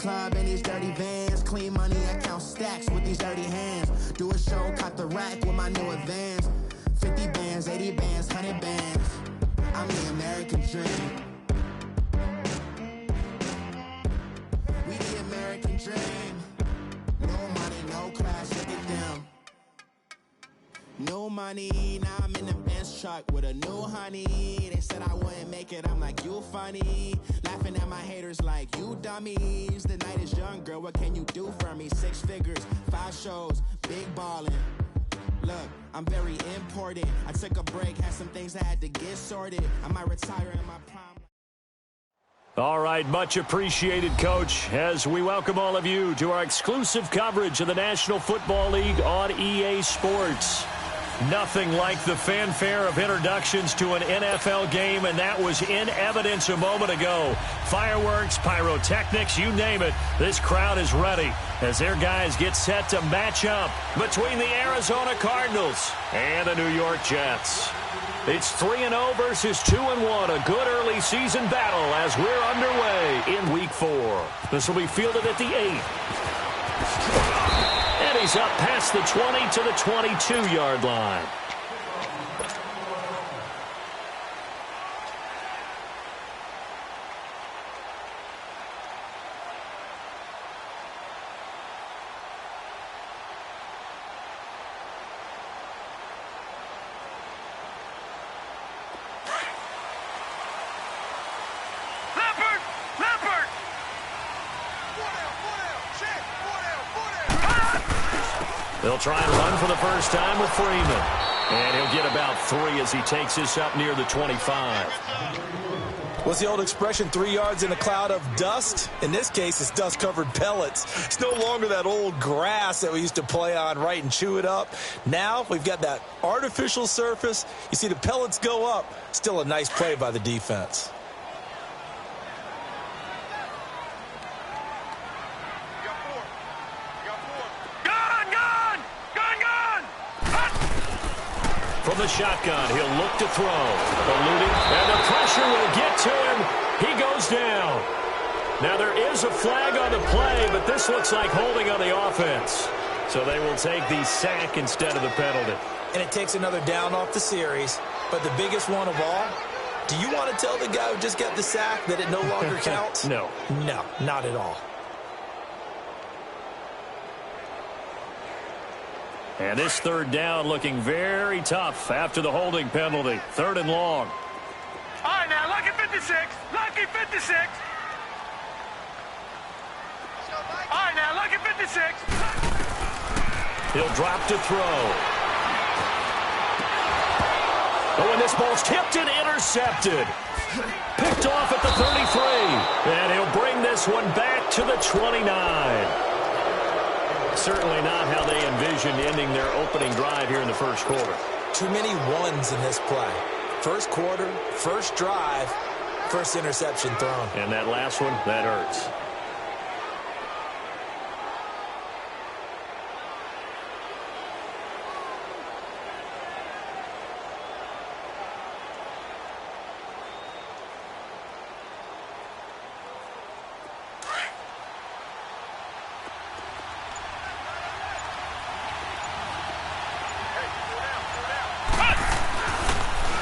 club in these dirty vans. Clean money, I count stacks with these dirty hands. Do a show, caught the rack with my new advance. 50 bands, 80 bands, 100 bands. I'm the American dream. We the American dream. No money, no class, look at them. No money, now I'm in the Benz truck with a new honey. They said I wouldn't make it, I'm like, you funny. Laughing at my haters like, you dummies. The night is young, girl, what can you do for me? 6 figures, 5 shows, big ballin'. Look, I'm very important. I took a break, had some things I had to get sorted. I might retire in my prime. All right, much appreciated, Coach, as we welcome all of you to our exclusive coverage of the National Football League on EA Sports. Nothing like the fanfare of introductions to an NFL game, and that was in evidence a moment ago. Fireworks, pyrotechnics, you name it. This crowd is ready as their guys get set to match up between the Arizona Cardinals and the New York Jets. It's 3-0 versus 2-1, a good early season battle as we're underway in Week 4. This will be fielded at the 8. And he's up past the 20 to the 22-yard line. They'll try and run for the first time with Freeman. And he'll get about 3 as he takes this up near the 25. What's the old expression, 3 yards in a cloud of dust? In this case, it's dust-covered pellets. It's no longer that old grass that we used to play on, right, and chew it up. Now we've got that artificial surface. You see the pellets go up. Still a nice play by the defense. From the shotgun, he'll look to throw. Eluding, and the pressure will get to him. He goes down. Now there is a flag on the play, but this looks like holding on the offense. So they will take the sack instead of the penalty. And it takes another down off the series. But the biggest one of all, do you want to tell the guy who just got the sack that it no longer counts? No. No, not at all. And this third down looking very tough after the holding penalty. 3rd and long. All right, now, lucky 56. Lucky 56. All right, now, lucky 56. He'll drop to throw. Oh, and this ball's tipped and intercepted. Picked off at the 33. And he'll bring this one back to the 29. Certainly not how they envisioned ending their opening drive here in the first quarter. Too many ones in this play. First quarter, first drive, first interception thrown. And that last one, that hurts.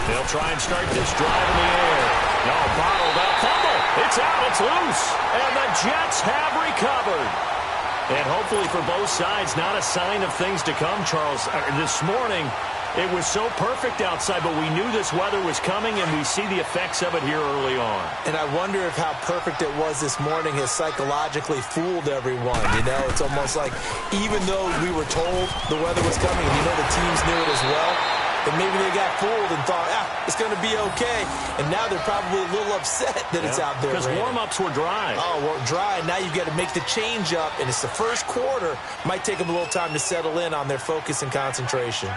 They'll try and start this drive in the air. No, bottled up. Fumble. It's out. It's loose. And the Jets have recovered. And hopefully for both sides, not a sign of things to come, Charles. This morning, it was so perfect outside, but we knew this weather was coming, and we see the effects of it here early on. And I wonder if how perfect it was this morning has psychologically fooled everyone. You know, it's almost like even though we were told the weather was coming, and you know the teams knew it as well, and maybe they got fooled and thought, it's going to be okay. And now they're probably a little upset that it's out there. Because warm-ups were dry. Oh, well, dry. Now you've got to make the change up, and it's the first quarter. Might take them a little time to settle in on their focus and concentration.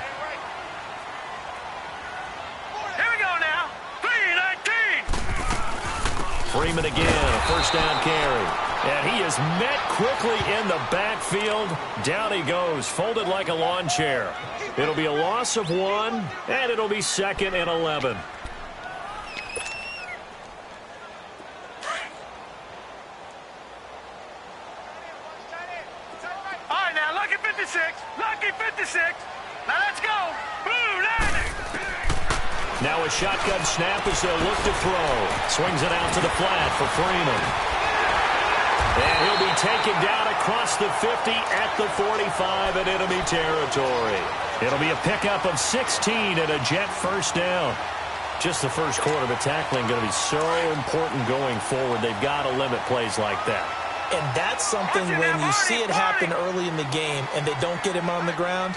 Here we go now. 3-19. Freeman again, a first down carry. And he is met quickly in the backfield. Down he goes, folded like a lawn chair. It'll be a loss of 1, and it'll be 2nd and 11. 56. Lucky 56. Now let's go. Blue landing. Now a shotgun snap as they'll look to throw. Swings it out to the flat for Freeman. And he'll be taken down across the 50 at the 45 in enemy territory. It'll be a pickup of 16 and a Jet first down. Just the first quarter, but tackling going to be so important going forward. They've got to limit plays like that. And that's something when you see it happen early in the game and they don't get him on the ground,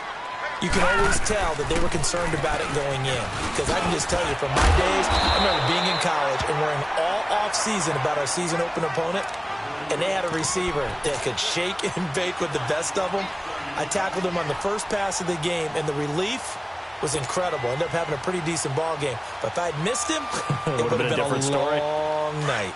you can always tell that they were concerned about it going in. Because I can just tell you from my days, I remember being in college and worrying all off-season about our season open opponent, and they had a receiver that could shake and bake with the best of them. I tackled him on the first pass of the game, and the relief was incredible. Ended up having a pretty decent ball game. But if I'd missed him, it would have been a different story. Long night.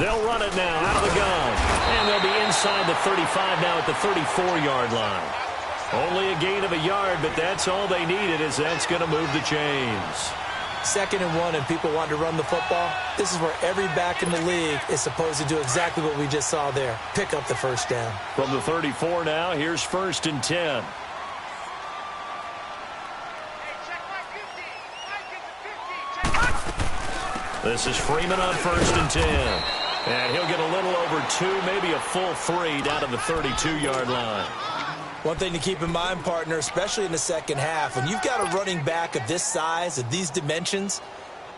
They'll run it now out of the gun. And they'll be inside the 35 now at the 34-yard line. Only a gain of a yard, but that's all they needed, as that's going to move the chains. 2nd and 1, and people want to run the football. This is where every back in the league is supposed to do exactly what we just saw there. Pick up the first down. From the 34 now, here's 1st and 10. This is Freeman on 1st and 10. And he'll get a little over 2, maybe a full 3 down to the 32-yard line. One thing to keep in mind, partner, especially in the second half, when you've got a running back of this size, of these dimensions,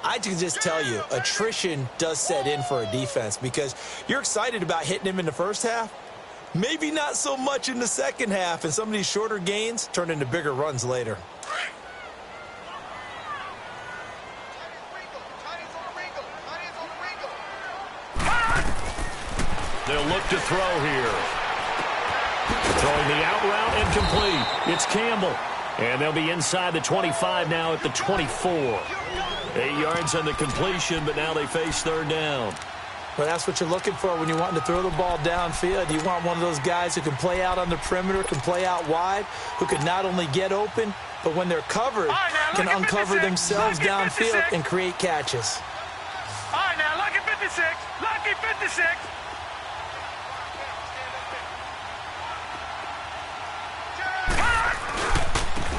I can just tell you, attrition does set in for a defense because you're excited about hitting him in the first half. Maybe not so much in the second half, and some of these shorter gains turn into bigger runs later. They'll look to throw here. Throwing the out route incomplete. It's Campbell. And they'll be inside the 25 now at the 24. 8 yards on the completion, but now they face 3rd down. Well, that's what you're looking for when you're wanting to throw the ball downfield. You want one of those guys who can play out on the perimeter, can play out wide, who can not only get open, but when they're covered, can uncover themselves downfield and create catches. All right, now, lucky 56. Lucky 56.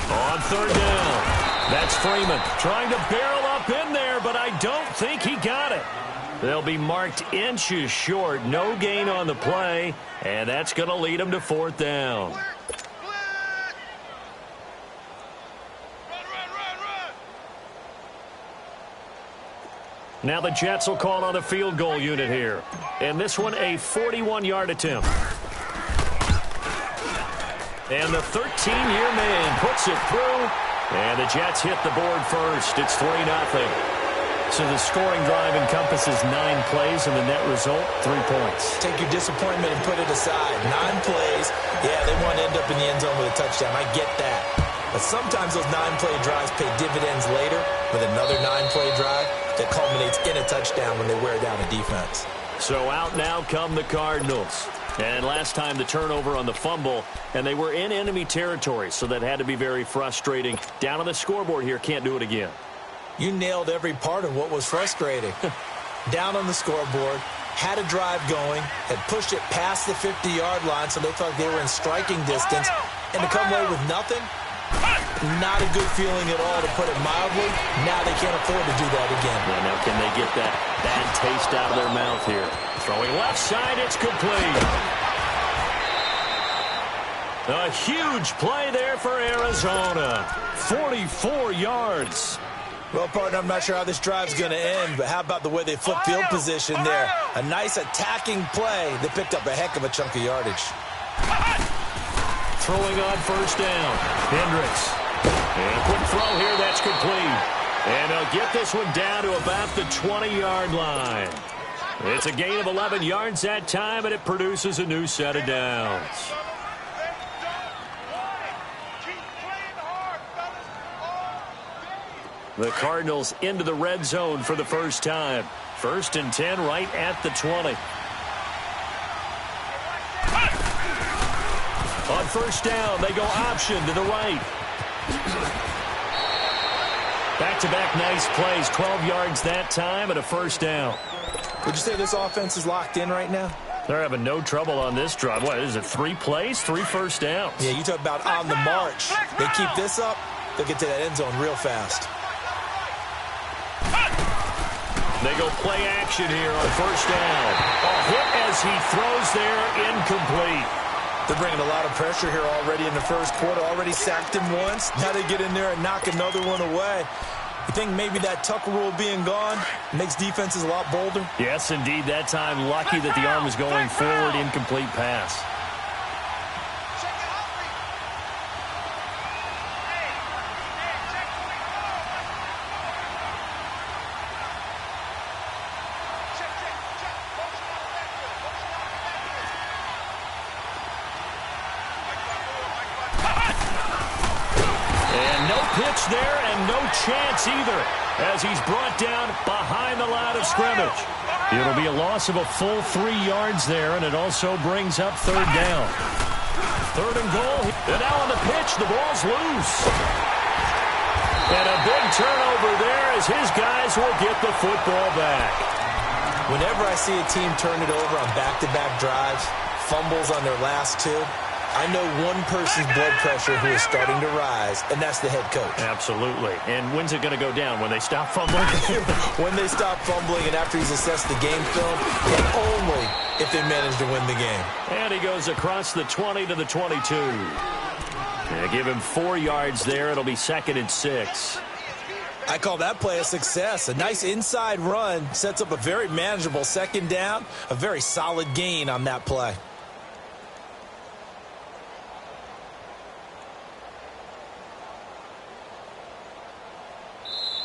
On 3rd down, that's Freeman trying to barrel up in there, but I don't think he got it. They'll be marked inches short, no gain on the play, and that's going to lead them to 4th down. Now the Jets will call on a field goal unit here. And this one a 41-yard attempt. And the 13-year man puts it through. And the Jets hit the board first. It's 3-0. So the scoring drive encompasses 9 plays, and the net result, 3 points. Take your disappointment and put it aside. 9 plays. Yeah, they want to end up in the end zone with a touchdown. I get that. But sometimes those 9-play drives pay dividends later with another 9-play drive that culminates in a touchdown when they wear down a defense. So out now come the Cardinals. And last time the turnover on the fumble, and they were in enemy territory, so that had to be very frustrating. Down on the scoreboard here, can't do it again. You nailed every part of what was frustrating. Down on the scoreboard, had a drive going, had pushed it past the 50-yard line, so they felt they were in striking distance, and to come away with nothing, not a good feeling at all, to put it mildly. Now they can't afford to do that again. Yeah, now can they get that bad taste out of their mouth here? Throwing left side, it's complete. A huge play there for Arizona. 44 yards. Well, partner, I'm not sure how this drive's going to end, but how about the way they flip field position there? A nice attacking play. They picked up a heck of a chunk of yardage. Throwing on 1st down. Hendricks. And a quick throw here, that's complete. And they'll get this one down to about the 20-yard line. It's a gain of 11 yards that time, and it produces a new set of downs. The Cardinals into the red zone for the first time. 1st and 10 right at the 20. On 1st down, they go option to the right. Back-to-back nice plays, 12 yards that time and a first down. Would you say this offense is locked in right now? They're having no trouble on this drive. What is it, 3 plays, 3 first downs? Yeah, you talk about on the march. They keep this up, they'll get to that end zone real fast. They go play action here on first down. A hit as he throws there, incomplete. They're bringing a lot of pressure here already in the first quarter. Already sacked him once. Now they get in there and knock another one away. You think maybe that Tucker rule being gone makes defenses a lot bolder? Yes, indeed. That time, lucky that the arm was going forward, incomplete pass. Pitch there and no chance either as he's brought down behind the line of scrimmage. It'll be a loss of a full 3 yards there, and it also brings up third down. Third and goal. And now on the pitch, the ball's loose. And a big turnover there as his guys will get the football back. Whenever I see a team turn it over on back-to-back drives, fumbles on their last 2, I know one person's blood pressure who is starting to rise, and that's the head coach. Absolutely. And when's it going to go down? When they stop fumbling? When they stop fumbling and after he's assessed the game film, and only if they manage to win the game. And he goes across the 20 to the 22. Yeah, give him 4 yards there. It'll be 2nd and 6. I call that play a success. A nice inside run sets up a very manageable 2nd down, a very solid gain on that play.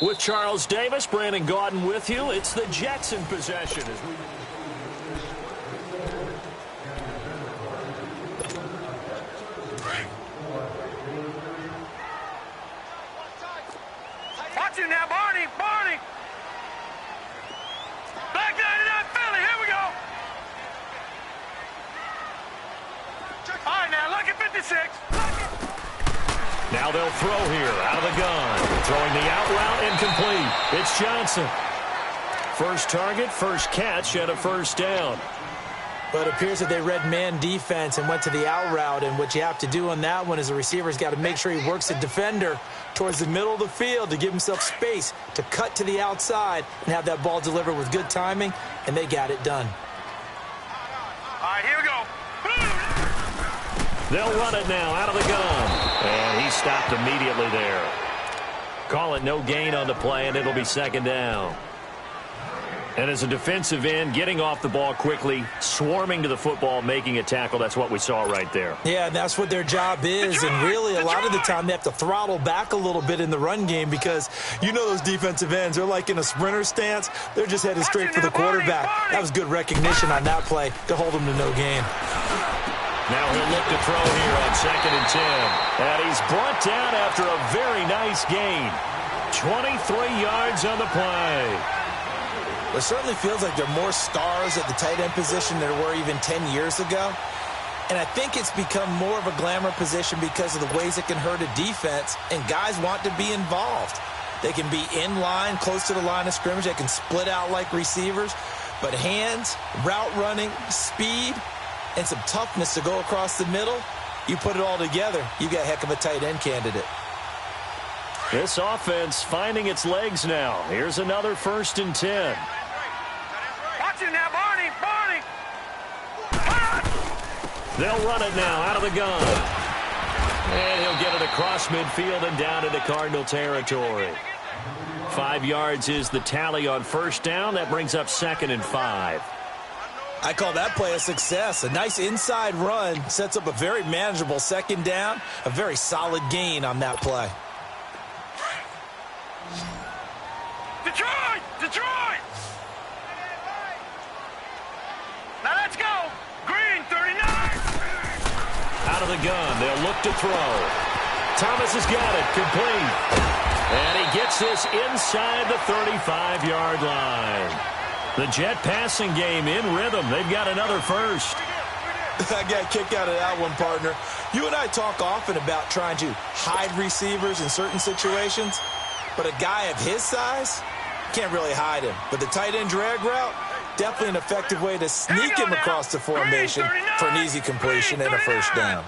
With Charles Davis, Brandon Gaudin with you. It's the Jets in possession. Watch you now, Barney. Black 99 Philly, here we go. All right, now, look at 56. Now they'll throw here out of the gun. Throwing the out route incomplete. It's Johnson. First target, first catch, and a first down. But it appears that they read man defense and went to the out route. And what you have to do on that one is the receiver's got to make sure he works the defender towards the middle of the field to give himself space to cut to the outside and have that ball delivered with good timing. And they got it done. All right, here we go. They'll run it now out of the gun. And he stopped immediately there. Call it no gain on the play, and it'll be 2nd down. And as a defensive end, getting off the ball quickly, swarming to the football, making a tackle, that's what we saw right there. Yeah, that's what their job is. And really, a lot of the time, they have to throttle back a little bit in the run game because you know those defensive ends, they're like in a sprinter stance. They're just headed straight for the quarterback. That was good recognition on that play to hold them to no gain. Now he'll look to throw here on 2nd and 10. And he's brought down after a very nice gain. 23 yards on the play. It certainly feels like there are more stars at the tight end position than there were even 10 years ago. And I think it's become more of a glamour position because of the ways it can hurt a defense, and guys want to be involved. They can be in line, close to the line of scrimmage. They can split out like receivers. But hands, route running, speed, and some toughness to go across the middle, you put it all together, you got a heck of a tight end candidate. This offense finding its legs now. Here's another 1st and 10. Watch it now, Barney. They'll run it now out of the gun. And he'll get it across midfield and down into Cardinal territory. 5 yards is the tally on first down. That brings up 2nd and 5. I call that play a success. A nice inside run sets up a very manageable 2nd down. A very solid gain on that play. Detroit! Now let's go. Green, 39. Out of the gun. They'll look to throw. Thomas has got it. Complete. And he gets this inside the 35-yard line. The Jet passing game in rhythm. They've got another first. I got a kick out of that one, partner. You and I talk often about trying to hide receivers in certain situations. But a guy of his size, can't really hide him. But the tight end drag route, definitely an effective way to sneak him across the formation for an easy completion and a first down.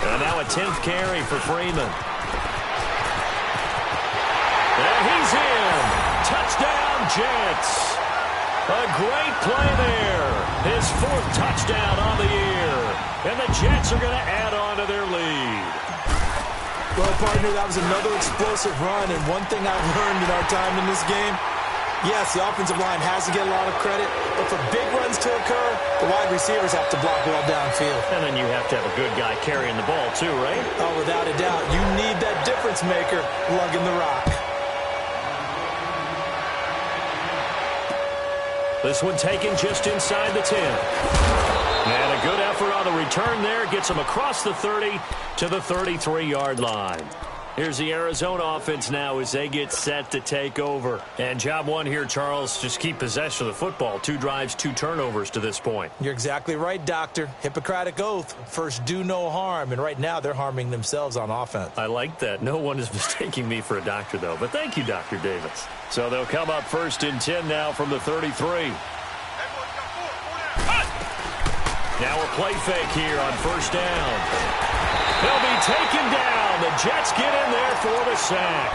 And now a 10th carry for Freeman. And he's in. Touchdown, Jets. A great play there. His 4th touchdown on the year. And the Jets are going to add on to their lead. Well, partner, that was another explosive run. And one thing I've learned in our time in this game, yes, the offensive line has to get a lot of credit, but for big runs to occur, the wide receivers have to block well downfield. And then you have to have a good guy carrying the ball too, right? Oh, without a doubt. You need that difference maker lugging the rock. This one taken just inside the 10. And a good effort on the return there. Gets him across the 30 to the 33-yard line. Here's the Arizona offense now as they get set to take over. And job one here, Charles, just keep possession of the football. 2 drives, 2 turnovers to this point. You're exactly right, Doctor. Hippocratic oath. First, do no harm. And right now, they're harming themselves on offense. I like that. No one is mistaking me for a doctor, though. But thank you, Dr. Davis. So they'll come up 1st and 10 now from the 33. Now a play fake here on 1st down. He'll be taken down. The Jets get in there for the sack.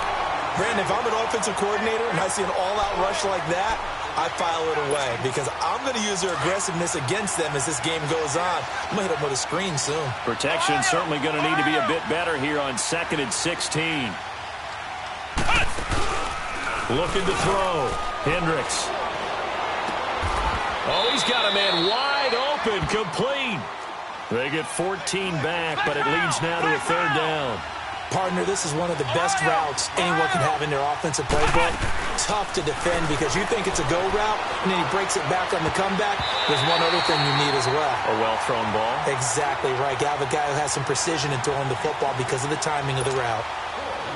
Brandon, if I'm an offensive coordinator and I see an all-out rush like that, I file it away because I'm going to use their aggressiveness against them as this game goes on. I'm going to hit them with a screen soon. Protection certainly going to need to be a bit better here on 2nd and 16. Looking to throw. Hendricks. Oh, he's got a man wide open, complete. They get 14 back, but it leads now to a 3rd down. Partner, this is one of the best routes anyone can have in their offensive playbook. Tough to defend because you think it's a go route, and then he breaks it back on the comeback. There's one other thing you need as well. A well-thrown ball? Exactly right. You have a guy who has some precision in throwing the football because of the timing of the route.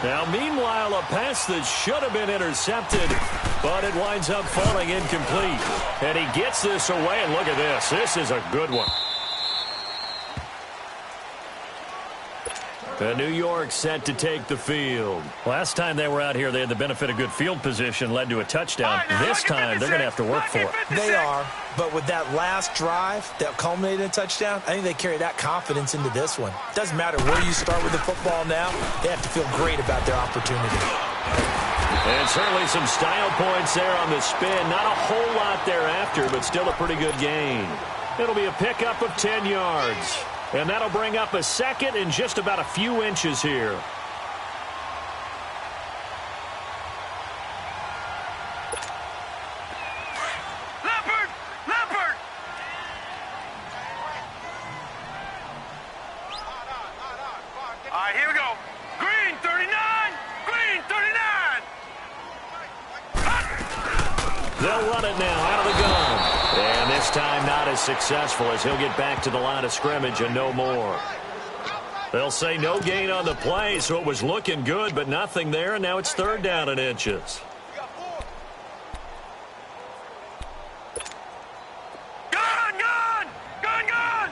Now, meanwhile, a pass that should have been intercepted, but it winds up falling incomplete. And he gets this away, and look at this. This is a good one. New York set to take the field. Last time they were out here, they had the benefit of good field position, led to a touchdown. This time, they're going to have to work for it. They are, but with that last drive that culminated in a touchdown, I think they carry that confidence into this one. Doesn't matter where you start with the football now, they have to feel great about their opportunity. And certainly some style points there on the spin. Not a whole lot thereafter, but still a pretty good gain. It'll be a pickup of 10 yards. And that'll bring up a 2nd and just about a few inches here. Leopard! Leopard! All right, here we go. Green 39! Green 39! They'll run it now out of the gun. And this time not as successful as he'll get back to the line of scrimmage and no more. They'll say no gain on the play, so it was looking good, but nothing there, and now it's 3rd down and inches. Gun! Gun! Gun! Gun!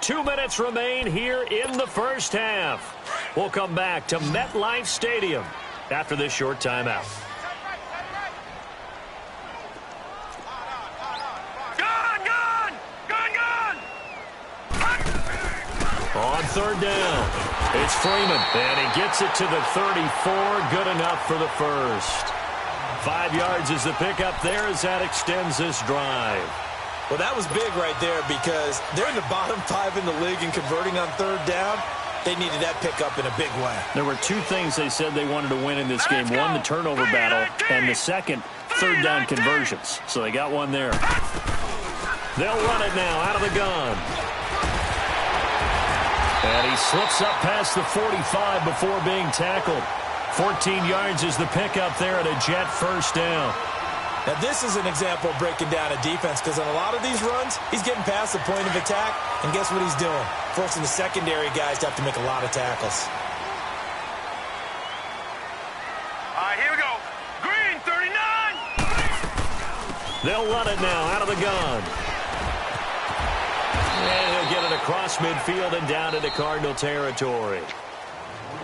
Two minutes remain here in the first half. We'll come back to MetLife Stadium after this short timeout. Gun! Gun! Gun! Gun! On 3rd down, it's Freeman, and he gets it to the 34. Good enough for the first. 5 yards is the pickup there as that extends this drive. Well, that was big right there because they're in the bottom 5 in the league in converting on 3rd down. They needed that pickup in a big way. There were 2 things they said they wanted to win in this game. One, the turnover battle, and the second, 3rd down conversions. So they got one there. They'll run it now out of the gun. And he slips up past the 45 before being tackled. 14 yards is the pickup there at a Jet first down. Now, this is an example of breaking down a defense because on a lot of these runs, he's getting past the point of attack, and guess what he's doing? Forcing the secondary guys to have to make a lot of tackles. All right, here we go. They'll run it now out of the gun. And he'll get it across midfield and down into Cardinal territory.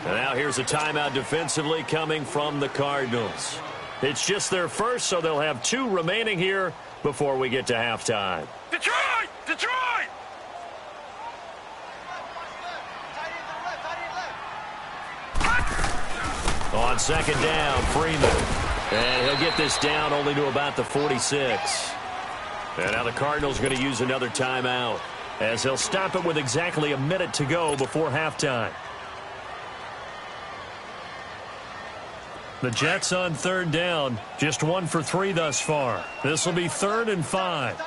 And now here's a timeout defensively coming from the Cardinals. It's just their first, so they'll have 2 remaining here before we get to halftime. Detroit! Detroit! On second down, Freeman. And he'll get this down only to about the 46. And now the Cardinals are going to use another timeout, as they'll stop it with exactly a minute to go before halftime. The Jets on third down, just 1 for 3 thus far. This will be 3rd and 5.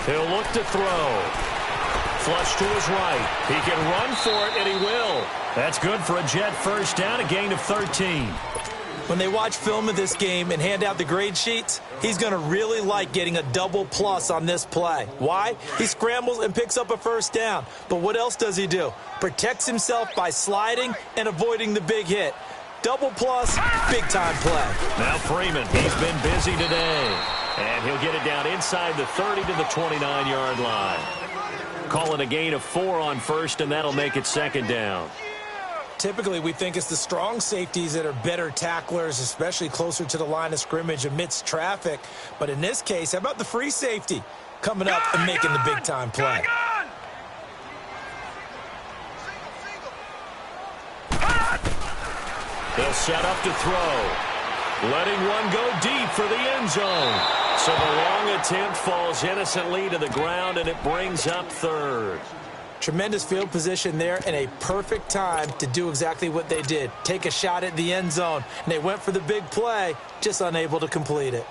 He'll look to throw. Flush to his right. He can run for it, and he will. That's good for a Jet first down, a gain of 13. When they watch film of this game and hand out the grade sheets, he's going to really like getting a double plus on this play. Why? He scrambles and picks up a first down. But what else does he do? Protects himself by sliding and avoiding the big hit. Double plus, big-time play. Now Freeman, he's been busy today. And he'll get it down inside the 30 to the 29-yard line. Call it a gain of 4 on first, and that'll make it second down. Typically, we think it's the strong safeties that are better tacklers, especially closer to the line of scrimmage amidst traffic. But in this case, how about the free safety coming up and making the big-time play? They'll set up to throw. Letting one go deep for the end zone. So the long attempt falls innocently to the ground, and it brings up 3rd. Tremendous field position there and a perfect time to do exactly what they did. Take a shot at the end zone. And they went for the big play, just unable to complete it.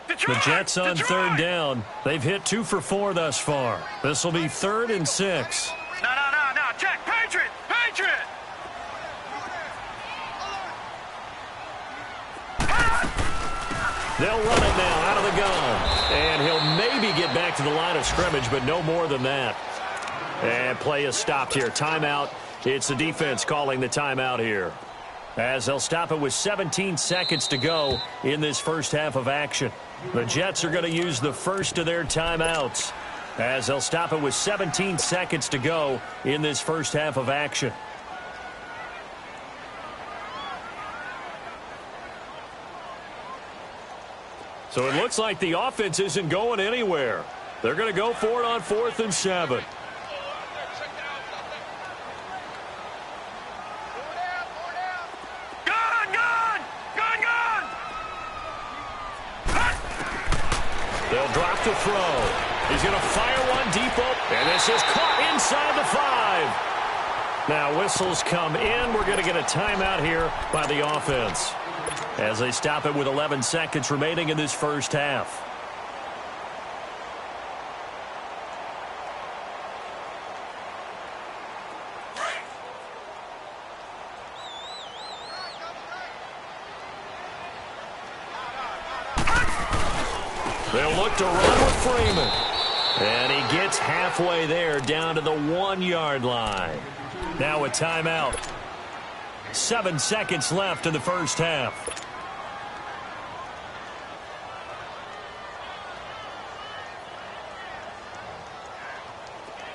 The Jets on third down. They've hit 2 for 4 thus far. This will be 3rd and 6. No. Check. Patriot! They'll run it now out of the gun. And he'll maybe get back to the line of scrimmage, but no more than that. And play is stopped here. Timeout. It's the defense calling the timeout here, as they'll stop it with 17 seconds to go in this first half of action. The Jets are going to use the first of their timeouts, as they'll stop it with 17 seconds to go in this first half of action. So it looks like the offense isn't going anywhere. They're going to go for it on 4th and 7. They'll drop to throw. He's going to fire one deep open, and this is caught inside the 5. Now whistles come in. We're going to get a timeout here by the offense, as they stop it with 11 seconds remaining in this first half. They'll look to run with Freeman. And he gets halfway there, down to the 1-yard line. Now a timeout. 7 seconds left in the first half.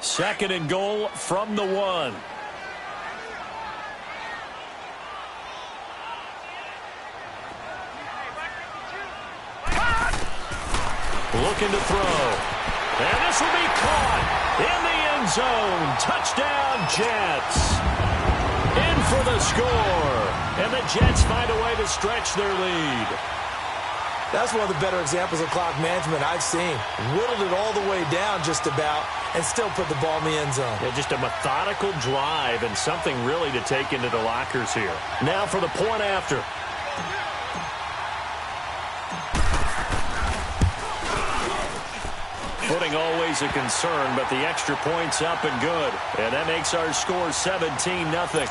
Second and goal from the 1. Looking to throw. And this will be caught in the end zone. Touchdown, Jets. In for the score. And the Jets find a way to stretch their lead. That's one of the better examples of clock management I've seen. Whittled it all the way down just about and still put the ball in the end zone. Yeah, just a methodical drive and something really to take into the lockers here. Now for the point after. Footing always a concern, but the extra point's up and good. And that makes our score 17-0.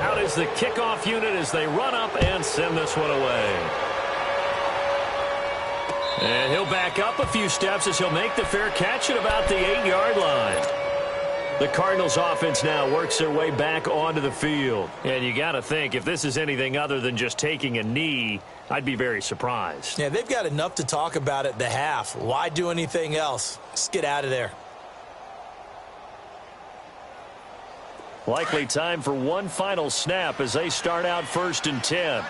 Out is the kickoff unit as they run up and send this one away. And he'll back up a few steps as he'll make the fair catch at about the 8-yard line. The Cardinals offense now works their way back onto the field. And you got to think, if this is anything other than just taking a knee, I'd be very surprised. Yeah, they've got enough to talk about at the half. Why do anything else? Just get out of there. Likely time for one final snap as they start out 1st and 10.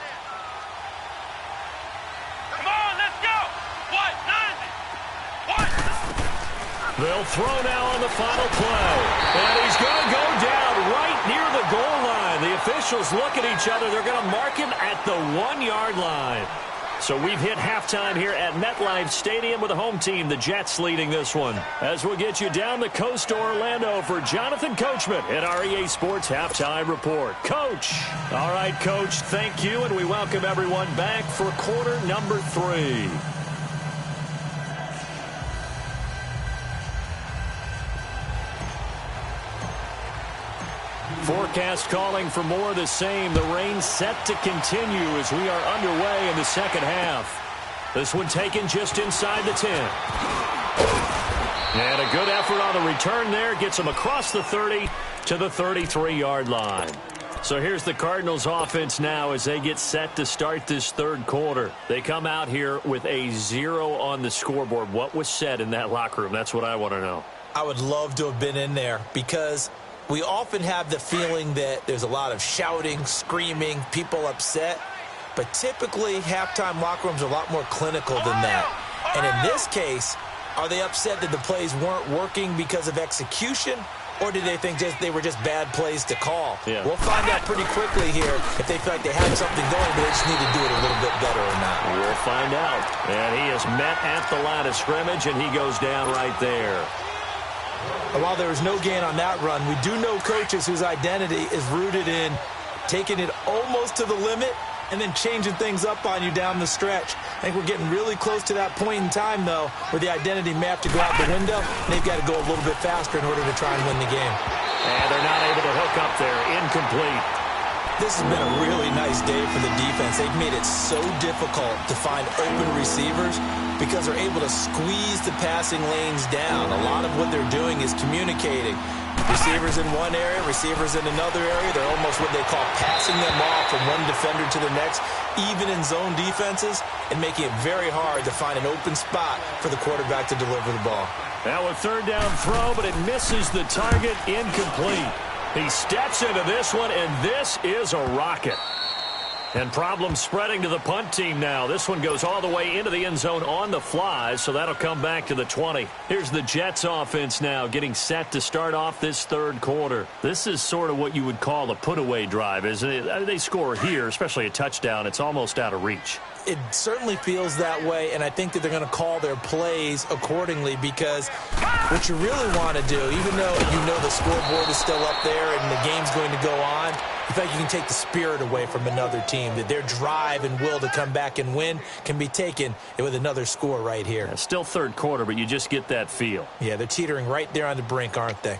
They'll throw now on the final play. And he's going to go down right near the goal line. The officials look at each other. They're going to mark him at the 1-yard line. So we've hit halftime here at MetLife Stadium with the home team, the Jets, leading this one. As we'll get you down the coast to Orlando for Jonathan Coachman at our EA Sports Halftime Report. Coach. All right, Coach, thank you, and we welcome everyone back for quarter number 3. Forecast calling for more of the same. The rain set to continue as we are underway in the second half. This one taken just inside the 10. And a good effort on the return there. Gets them across the 30 to the 33-yard line. So here's the Cardinals offense now as they get set to start this third quarter. They come out here with a 0 on the scoreboard. What was said in that locker room? That's what I want to know. I would love to have been in there because we often have the feeling that there's a lot of shouting, screaming, people upset. But typically, halftime locker rooms are a lot more clinical than that. And in this case, are they upset that the plays weren't working because of execution? Or did they think they were just bad plays to call? Yeah. We'll find out pretty quickly here if they feel like they had something going, but they just need to do it a little bit better or not. We'll find out. And he is met at the line of scrimmage, and he goes down right there. And while there was no gain on that run, we do know coaches whose identity is rooted in taking it almost to the limit and then changing things up on you down the stretch. I think we're getting really close to that point in time, though, where the identity may have to go out the window, and they've got to go a little bit faster in order to try and win the game. And they're not able to hook up there. Incomplete. This has been a really nice day for the defense. They've made it so difficult to find open receivers because they're able to squeeze the passing lanes down. A lot of what they're doing is communicating. Receivers in one area, receivers in another area. They're almost what they call passing them off from one defender to the next, even in zone defenses, and making it very hard to find an open spot for the quarterback to deliver the ball. Now a third down throw, but it misses the target. Incomplete. He steps into this one, and this is a rocket. And problems spreading to the punt team now. This one goes all the way into the end zone on the fly, so that'll come back to the 20. Here's the Jets offense now getting set to start off this third quarter. This is sort of what you would call a put-away drive, isn't it? They score here, especially a touchdown. It's almost out of reach. It certainly feels that way, and I think that they're going to call their plays accordingly because what you really want to do, even though you know the scoreboard is still up there and the game's going to go on, you feel like you can take the spirit away from another team, that their drive and will to come back and win can be taken with another score right here. Yeah, still third quarter, but you just get that feel. Yeah, they're teetering right there on the brink, aren't they?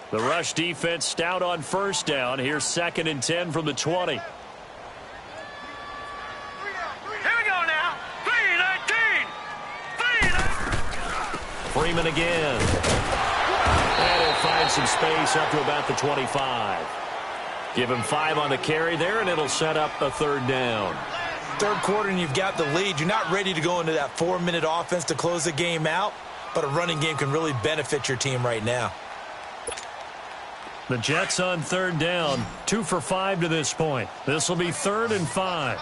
The rush defense stout on first down. Here's 2nd and 10 from the 20. Here we go now. 3-19. Freeman again. And he'll find some space up to about the 25. Give him 5 on the carry there, and it'll set up a third down. Third quarter, and you've got the lead. You're not ready to go into that 4-minute offense to close the game out, but a running game can really benefit your team right now. The Jets on third down, 2 for 5 to this point. This will be 3rd and 5.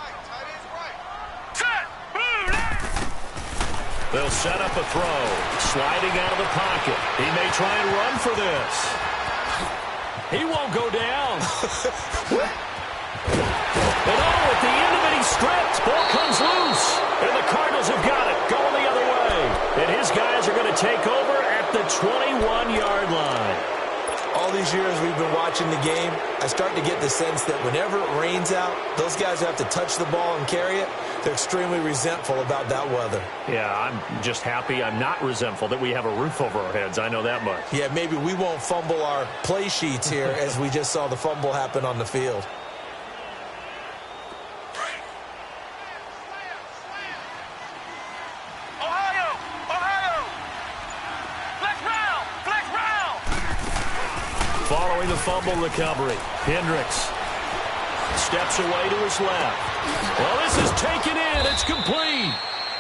They'll set up a throw, sliding out of the pocket. He may try and run for this. He won't go down. And at the end of it, he's stripped. Ball comes loose. And the Cardinals have got it, going the other way. And his guys are going to take over at the 21-yard line. All these years we've been watching the game, I start to get the sense that whenever it rains out, those guys who have to touch the ball and carry it, they're extremely resentful about that weather. Yeah, I'm just happy I'm not resentful that we have a roof over our heads. I know that much. Yeah, maybe we won't fumble our play sheets here as we just saw the fumble happen on the field. fumble recovery. Hendricks steps away to his left. Well, this is taken in. It's complete.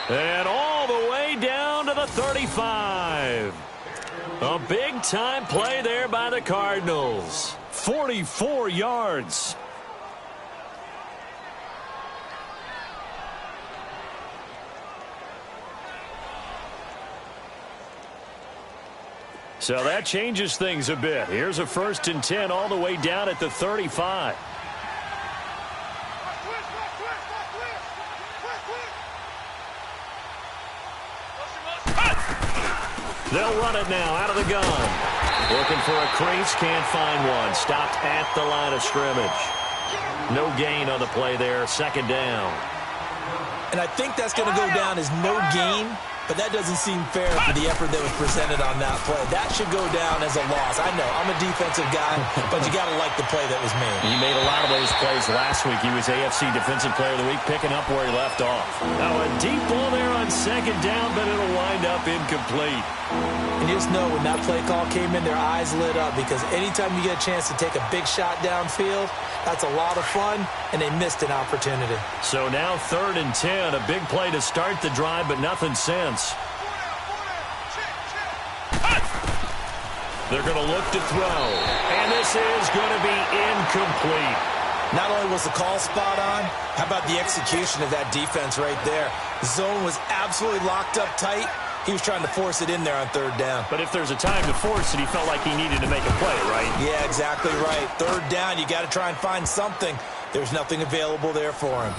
And all the way down to the 35. A big-time play there by the Cardinals. 44 yards. So that changes things a bit. Here's a 1st and 10 all the way down at the 35. They'll run it now out of the gun. Looking for a crease, can't find one. Stopped at the line of scrimmage. No gain on the play there, 2nd down. And I think that's going to go down as no gain, but that doesn't seem fair for the effort that was presented on that play. That should go down as a loss. I know, I'm a defensive guy, but you got to like the play that was made. He made a lot of those plays last week. He was AFC Defensive Player of the Week, picking up where he left off. Now a deep ball there on 2nd down, but it'll wind up incomplete. And you just know when that play call came in, their eyes lit up, because anytime you get a chance to take a big shot downfield, that's a lot of fun, and they missed an opportunity. So now 3rd and 10, a big play to start the drive, but nothing since. They're going to look to throw, and this is going to be incomplete. Not only was the call spot on, how about the execution of that defense right there? The zone was absolutely locked up tight. He was trying to force it in there on 3rd down. But if there's a time to force it, he felt like he needed to make a play, right? Yeah, exactly right. 3rd down, you got to try and find something. There's nothing available there for him.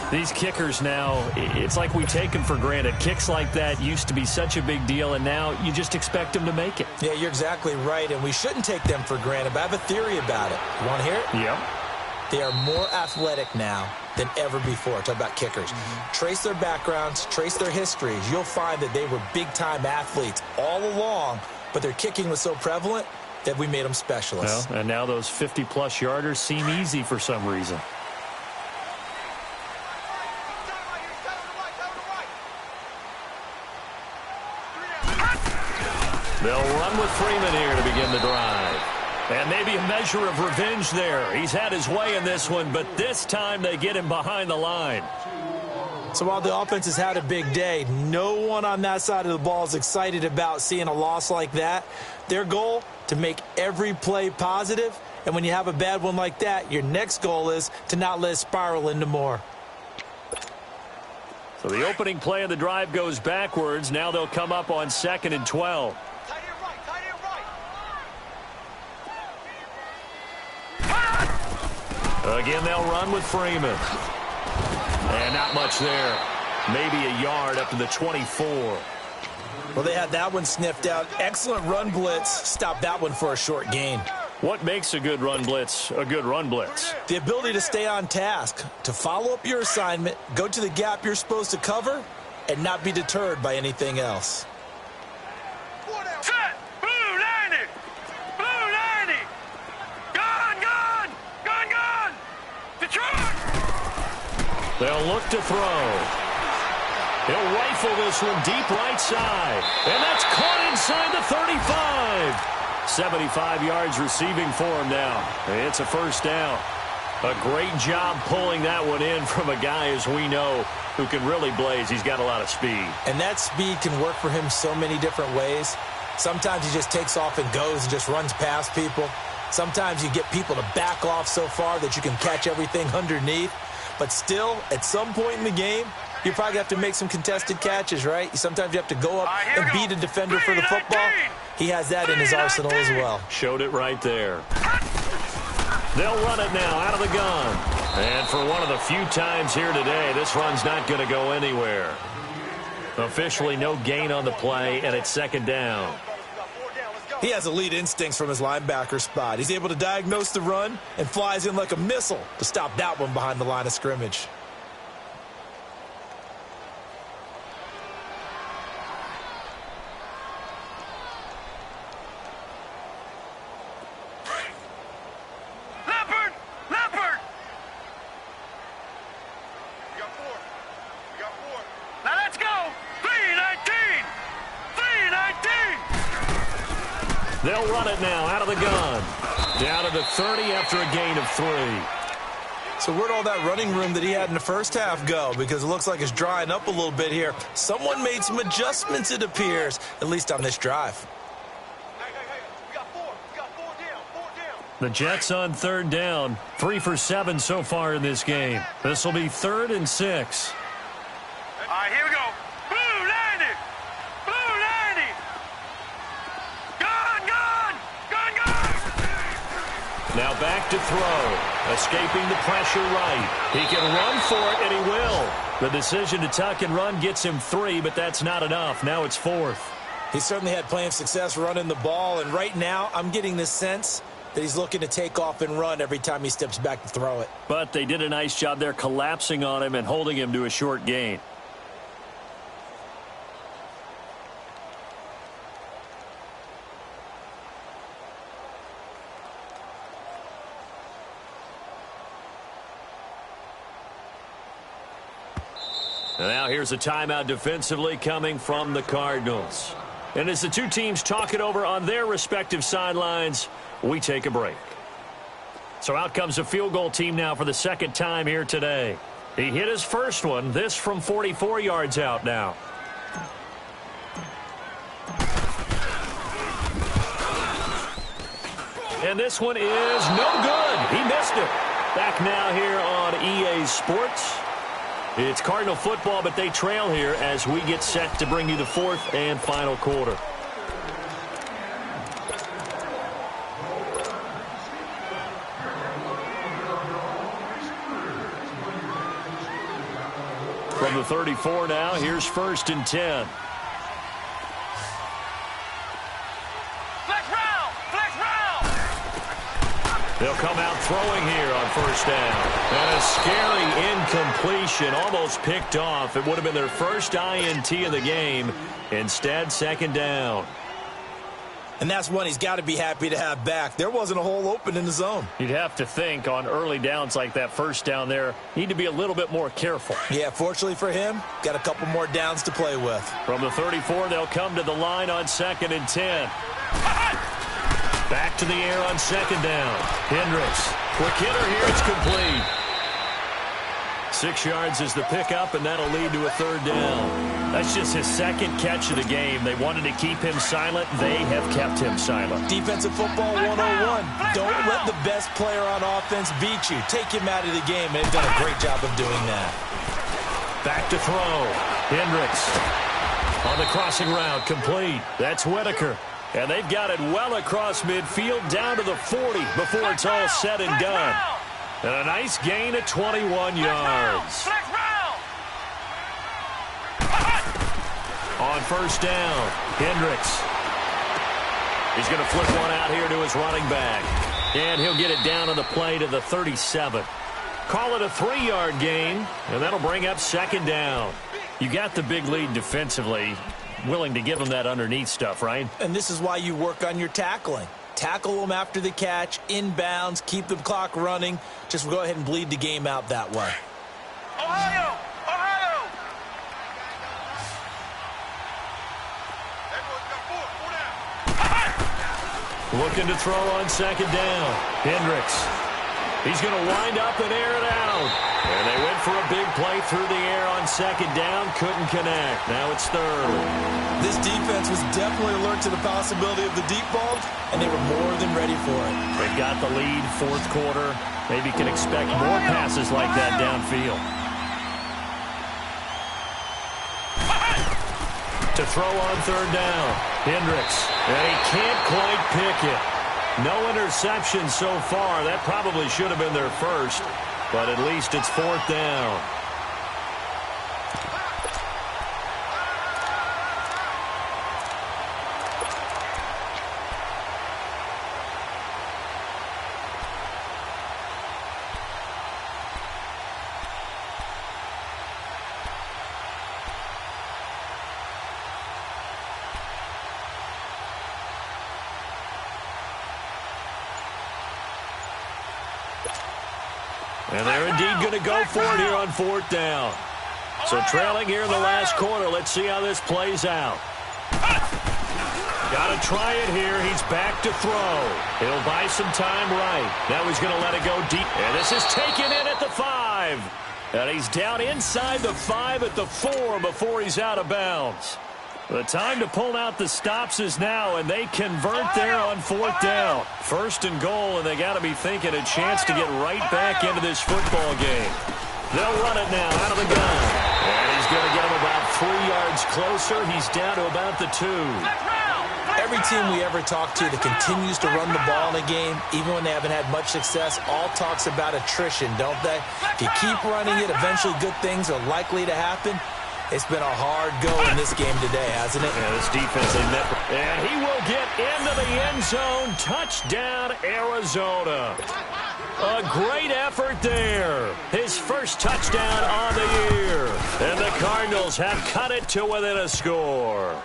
These kickers now, it's like we take them for granted. Kicks like that used to be such a big deal, and now you just expect them to make it. Yeah, you're exactly right, and we shouldn't take them for granted, but I have a theory about it. You want to hear it? Yeah. They are more athletic now than ever before. Talk about kickers. Trace their backgrounds, trace their histories. You'll find that they were big-time athletes all along, but their kicking was so prevalent that we made them specialists. Well, and now those 50-plus yarders seem easy for some reason. They'll run with Freeman here to begin the drive. And maybe a measure of revenge there. He's had his way in this one, but this time they get him behind the line. So while the offense has had a big day, no one on that side of the ball is excited about seeing a loss like that. Their goal, to make every play positive. And when you have a bad one like that, your next goal is to not let it spiral into more. So the opening play of the drive goes backwards. Now they'll come up on 2nd and 12. Again, they'll run with Freeman. And not much there. Maybe a yard up to the 24. Well, they had that one sniffed out. Excellent run blitz. Stopped that one for a short gain. What makes a good run blitz a good run blitz? The ability to stay on task, to follow up your assignment, go to the gap you're supposed to cover, and not be deterred by anything else. Set! Blue 90! Blue 90! Gone, gone! Gone, gone! Detroit! They'll look to throw. He'll rifle this one deep right side. And that's caught inside the 35. 75 yards receiving for him now. It's a 1st down. A great job pulling that one in from a guy, as we know, who can really blaze. He's got a lot of speed. And that speed can work for him so many different ways. Sometimes he just takes off and goes and just runs past people. Sometimes you get people to back off so far that you can catch everything underneath. But still, at some point in the game, you probably have to make some contested catches, right? Sometimes you have to go up and beat a defender for the football. He has that in his arsenal as well. Showed it right there. They'll run it now out of the gun. And for one of the few times here today, this run's not going to go anywhere. Officially no gain on the play, and it's 2nd down. He has elite instincts from his linebacker spot. He's able to diagnose the run and flies in like a missile to stop that one behind the line of scrimmage. They'll run it now out of the gun. Down to the 30 after a gain of 3. So where'd all that running room that he had in the first half go? Because it looks like it's drying up a little bit here. Someone made some adjustments, it appears, at least on this drive. Hey, we got four down. The Jets on 3rd down. 3 for 7 so far in this game. This will be 3rd and 6. All right, here we go. Blue 90. Now back to throw. Escaping the pressure right. He can run for it, and he will. The decision to tuck and run gets him 3, but that's not enough. Now it's 4th. He certainly had plenty of success running the ball, and right now I'm getting the sense that he's looking to take off and run every time he steps back to throw it. But they did a nice job there collapsing on him and holding him to a short gain. And now here's a timeout defensively coming from the Cardinals. And as the two teams talk it over on their respective sidelines, we take a break. So out comes a field goal team now for the second time here today. He hit his first one, this from 44 yards out now. And this one is no good. He missed it. Back now here on EA Sports. It's Cardinal football, but they trail here as we get set to bring you the 4th and final quarter. From the 34 now, here's 1st and 10. They'll come out throwing here on 1st down. And a scary incompletion, almost picked off. It would have been their first INT of the game. Instead, 2nd down. And that's one he's got to be happy to have back. There wasn't a hole open in the zone. You'd have to think on early downs like that 1st down there, need to be a little bit more careful. Yeah, fortunately for him, got a couple more downs to play with. From the 34, they'll come to the line on 2nd and 10. Back to the air on 2nd down. Hendricks. Quick hitter here. It's complete. 6 yards is the pickup, and that'll lead to a 3rd down. That's just his 2nd catch of the game. They wanted to keep him silent. They have kept him silent. Defensive football 101. Don't let the best player on offense beat you. Take him out of the game, and they've done a great job of doing that. Back to throw. Hendricks on the crossing route. Complete. That's Whitaker. And they've got it well across midfield down to the 40 before it's all said and done. And a nice gain of 21 yards. On 1st down, Hendricks. He's going to flip one out here to his running back. And he'll get it down on the play to the 37. Call it a 3-yard gain, and that'll bring up 2nd down. You got the big lead defensively. Willing to give them that underneath stuff, right? And this is why you work on your tackling. Tackle them after the catch, inbounds, keep the clock running. Just go ahead and bleed the game out that way. Ohio! Looking to throw on 2nd down. Hendricks. He's going to wind up and air it out. And they went for a big play through the air on 2nd down. Couldn't connect. Now it's 3rd. This defense was definitely alert to the possibility of the deep ball, and they were more than ready for it. They've got the lead, 4th quarter. Maybe can expect more passes like that downfield. To throw on 3rd down. Hendricks. And he can't quite pick it. No interception so far. That probably should have been their first. But at least it's 4th down. And they're indeed going to go for it here on 4th down. So trailing here in the last quarter. Let's see how this plays out. Got to try it here. He's back to throw. He'll buy some time right. Now he's going to let it go deep. And this is taken in at the 5. And he's down inside the 5 at the 4 before he's out of bounds. The time to pull out the stops is now, and they convert there on 4th down. 1st and goal, and they got to be thinking a chance to get right back into this football game. They'll run it now out of the gun. And he's going to get him about 3 yards closer. He's down to about the 2. Every team we ever talk to that continues to run the ball in a game, even when they haven't had much success, all talks about attrition, don't they? If you keep running it, eventually good things are likely to happen. It's been a hard go in this game today, hasn't it? Yeah, this defense, they met. And he will get into the end zone. Touchdown, Arizona. A great effort there. His first touchdown on the year. And the Cardinals have cut it to within a score.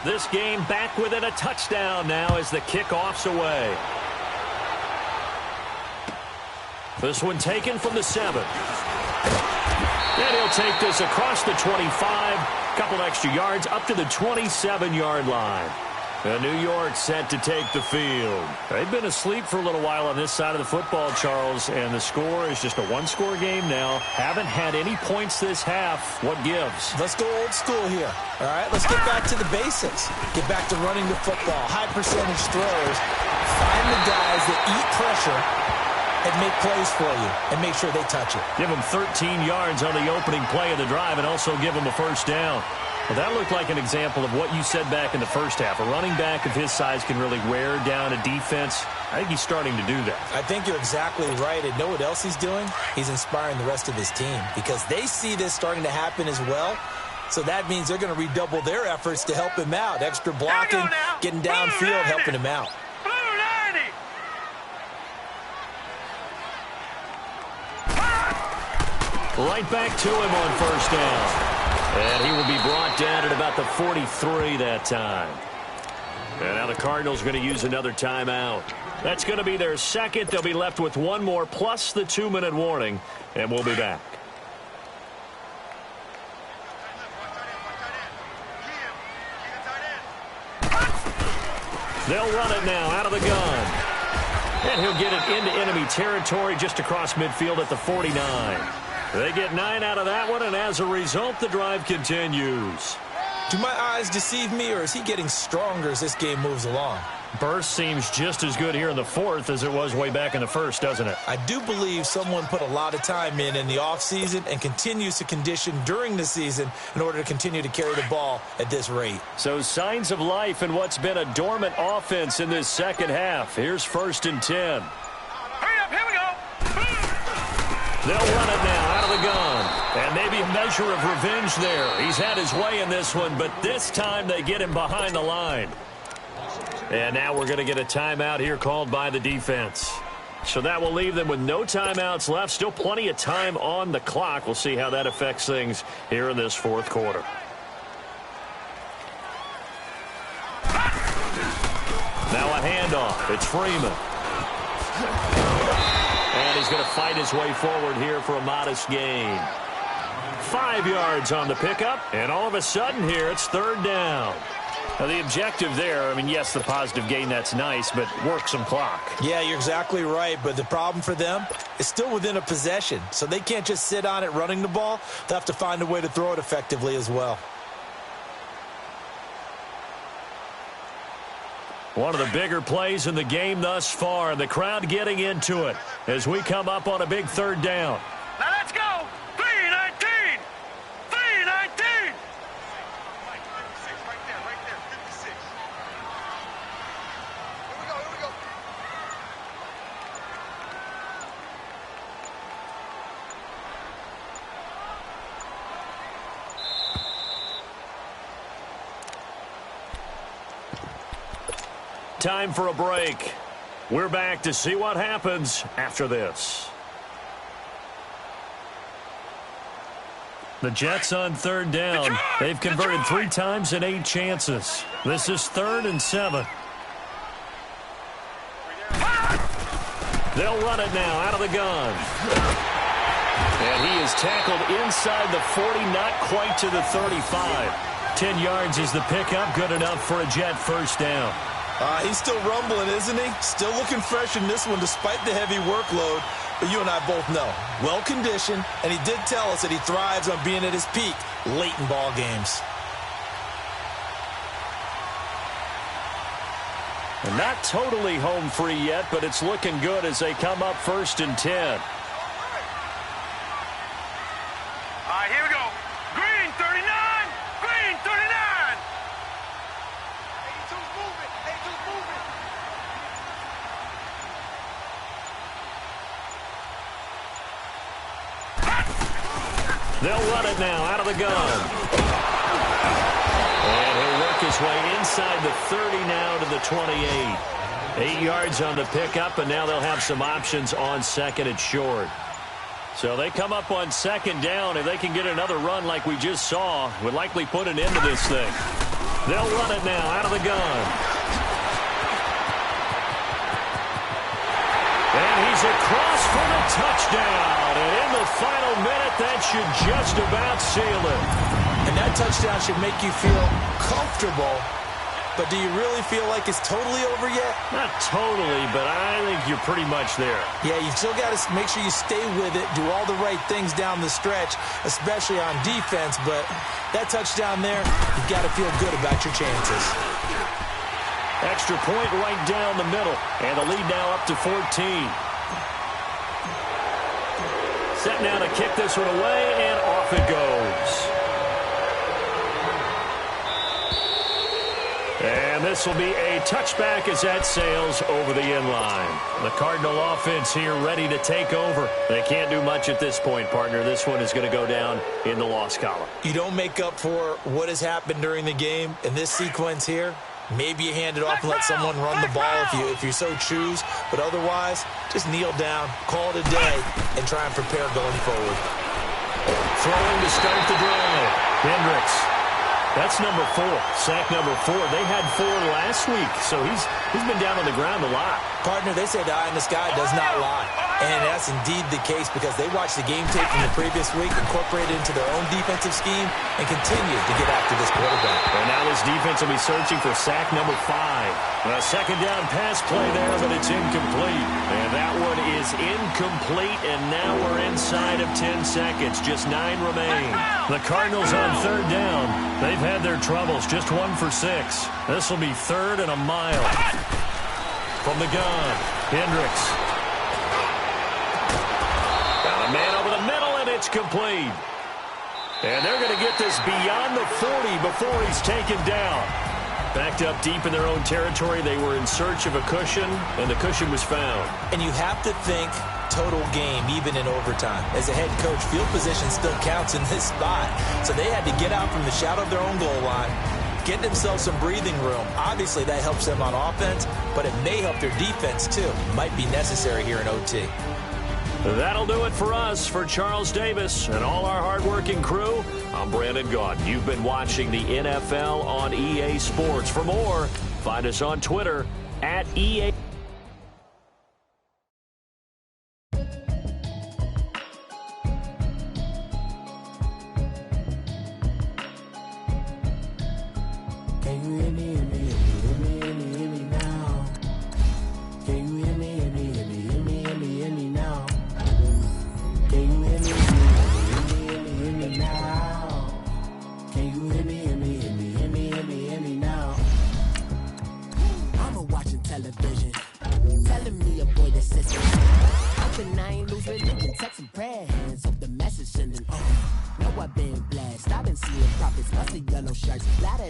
This game back within a touchdown now as the kickoff's away. This one taken from the 7. And he'll take this across the 25. Couple extra yards up to the 27-yard line. And New York set to take the field. They've been asleep for a little while on this side of the football, Charles, and the score is just a one-score game now. Haven't had any points this half. What gives? Let's go old school here. All right, let's get back to the basics. Get back to running the football, high-percentage throws. Find the guys that eat pressure and make plays for you and make sure they touch it. Give them 13 yards on the opening play of the drive and also give them a first down. Well, that looked like an example of what you said back in the first half. A running back of his size can really wear down a defense. I think he's starting to do that. I think you're exactly right. And know what else he's doing? He's inspiring the rest of his team because they see this starting to happen as well. So that means they're going to redouble their efforts to help him out. Extra blocking, getting downfield, helping him out. Right back to him on first down. And he will be brought down at about the 43 that time. And now the Cardinals are going to use another timeout. That's going to be their second. They'll be left with one more plus the 2-minute warning. And we'll be back. They'll run it now out of the gun. And he'll get it into enemy territory just across midfield at the 49. They get 9 out of that one, and as a result, the drive continues. Do my eyes deceive me, or is he getting stronger as this game moves along? Burst seems just as good here in the 4th as it was way back in the 1st, doesn't it? I do believe someone put a lot of time in the offseason and continues to condition during the season in order to continue to carry the ball at this rate. So signs of life in what's been a dormant offense in this second half. Here's 1st and 10. Hurry up, here we go. They'll run it now out of the gun. And maybe a measure of revenge there. He's had his way in this one, but this time they get him behind the line. And now we're going to get a timeout here called by the defense. So that will leave them with no timeouts left. Still plenty of time on the clock. We'll see how that affects things here in this 4th quarter. Now a handoff. It's Freeman. And he's going to fight his way forward here for a modest gain. 5 yards on the pickup. And all of a sudden here, it's 3rd down. Now, the objective there, I mean, yes, the positive gain, that's nice, but work some clock. Yeah, you're exactly right, but the problem for them is still within a possession, so they can't just sit on it running the ball. They'll have to find a way to throw it effectively as well. One of the bigger plays in the game thus far, the crowd getting into it as we come up on a big 3rd down. Now let's go. 3-19. 3-19. Right there, 56. Here we go. Time for a break. We're back to see what happens after this. The Jets on 3rd down. They've converted 3 times in 8 chances. This is 3rd and 7. They'll run it now out of the gun. And he is tackled inside the 40, not quite to the 35. 10 yards is the pickup, good enough for a Jet first down. He's still rumbling, isn't he? Still looking fresh in this one despite the heavy workload. But you and I both know, well-conditioned, and he did tell us that he thrives on being at his peak late in ball games. And not totally home free yet, but it's looking good as they come up 1st and 10. All right, here we go. Green 39. Green 39. 82's moving. 82's moving. They'll run it now out of the gun. And he'll work his way inside the 30 now to the 28. 8 yards on the pickup, and now they'll have some options on second and short. So they come up on second down. If they can get another run like we just saw, would likely put an end to this thing. They'll run it now out of the gun. And he's across for the touchdown. And in the final minute, that should just about seal it. And that touchdown should make you feel comfortable. But do you really feel like it's totally over yet? Not totally, but I think you're pretty much there. Yeah, you still got to make sure you stay with it, do all the right things down the stretch, especially on defense. But that touchdown there, you've got to feel good about your chances. Extra point right down the middle. And the lead now up to 14. Set now to kick this one away, and off it goes. And this will be a touchback as that sails over the end line. The Cardinal offense here ready to take over. They can't do much at this point, partner. This one is going to go down in the loss column. You don't make up for what has happened during the game in this sequence here. Maybe you hand it off and let someone run the ball if you so choose. But otherwise, just kneel down, call it a day, and try and prepare going forward. Throwing to start the drive. Hendricks. That's number 4. Sack number 4. They had 4 last week, so he's been down on the ground a lot. Partner, they say the eye in the sky does not lie. And that's indeed the case because they watched the game tape from the previous week, incorporated into their own defensive scheme, and continued to get after this quarterback. And now this defense will be searching for sack number 5. A second down pass play there, but it's incomplete. And that one is incomplete, and now we're inside of 10 seconds. Just 9 remain. The Cardinals on third down. They've had their troubles, just 1 for 6. This will be 3rd and a mile. From the gun, Hendricks. Got a man over the middle, and it's complete. And they're going to get this beyond the 40 before he's taken down. Backed up deep in their own territory, they were in search of a cushion, and the cushion was found. And you have to think total game, even in overtime. As a head coach, field position still counts in this spot. So they had to get out from the shadow of their own goal line, get themselves some breathing room. Obviously, that helps them on offense, but it may help their defense, too. Might be necessary here in OT. That'll do it for us. For Charles Davis and all our hardworking crew, I'm Brandon Gaudin. You've been watching the NFL on EA Sports. For more, find us on Twitter at EA.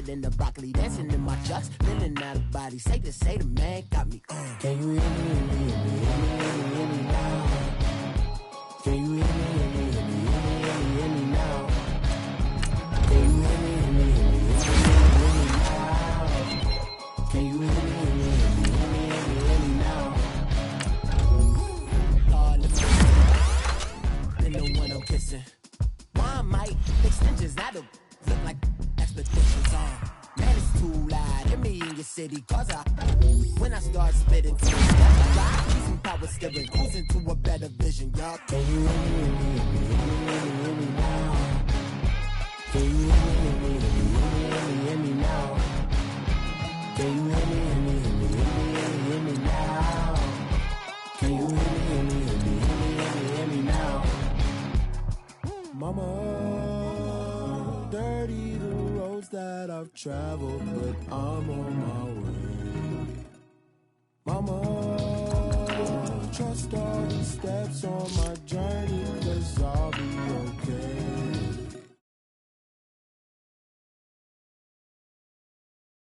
In the broccoli, dancing in my chucks, feeling out of body. Safe to say the man got me. Can you hear me, hear me, hear me, hear me, hear me now? Can you hear me, hear me, hear me, hear me, hear me, hear me now? Can you hear me, hear me, hear me, hear me, hear me now? Can you hear me, hear me, hear me, hear me, hear me, hear me now? Then the one I'm kissing. Why might extensions out of look like expectations are. Man, it's too loud. Hit me in your city, cause when I start spitting, some power steering, cruising to a better vision, y'all. Can you hear me now? Can you hear me now? Can you hear me now? Can you hear me now? Mama, dirty the roads that I've traveled, but I'm on my way. Mama, trust all the steps on my